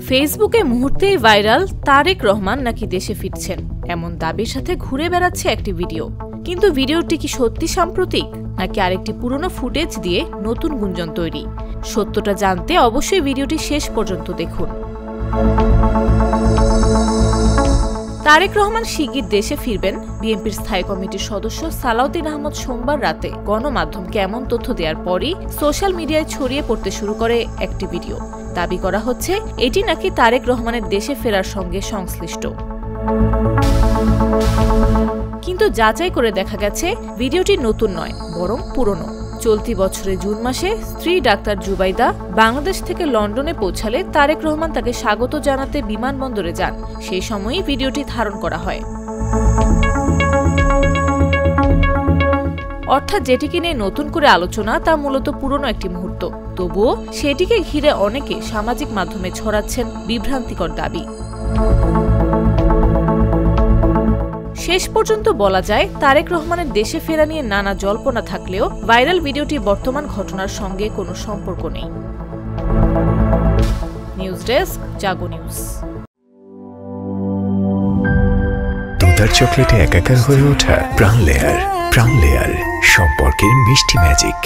ফেসবুকে মুহূর্তেই ভাইরাল তারেক রহমান নাকি দেশে ফিরছেন এমন দাবির সাথে ঘুরে বেড়াচ্ছে একটি ভিডিও। কিন্তু ভিডিওটি কি সত্যি সাম্প্রতিক নাকি আরেকটি পুরনো ফুটেজ দিয়ে নতুন গুঞ্জন তৈরি? সত্যটা জানতে অবশ্যই ভিডিওটি শেষ পর্যন্ত দেখুন। তারেক রহমান শিগগির দেশে ফিরবেন। বিএনপির স্থায়ী কমিটির সদস্য সালাউদ্দিন আহমদ সোমবার রাতে গণমাধ্যমকে এমন তথ্য দেওয়ার পরই সোশ্যাল মিডিয়ায় ছড়িয়ে পড়তে শুরু করে একটি ভিডিও। দাবি করা হচ্ছে এটি নাকি তারেক রহমানের দেশে ফেরার সঙ্গে সংশ্লিষ্ট। কিন্তু যাচাই করে দেখা গেছে ভিডিওটি নতুন নয়, বরং পুরনো। চলতি বছরের জুন মাসে স্ত্রী ডাক্তার জুবাইদা বাংলাদেশ থেকে লন্ডনে পৌঁছালে তারেক রহমান তাকে স্বাগত জানাতে বিমানবন্দরে যান। সেই সময়ই ভিডিওটি ধারণ করা হয়। অর্থাৎ যেটিকে নিয়ে নতুন করে আলোচনা তা মূলত পুরনো একটি মুহূর্ত। তবুও সেটিকে ঘিরে অনেকে সামাজিক মাধ্যমে ছড়াচ্ছেন বিভ্রান্তিকর দাবি। শেষ পর্যন্ত বলা যায় তারেক রহমানের দেশে ফেরা নিয়ে নানা জল্পনা থাকলেও ভাইরাল ভিডিওটি বর্তমান ঘটনার সঙ্গে কোনো সম্পর্ক নেই। নিউজ ডেস্ক, জাগো নিউজ। দুধার চকলেটে একাকার হয়ে ওঠা প্রাণ লেয়ার, সম্পর্কের মিষ্টি ম্যাজিক।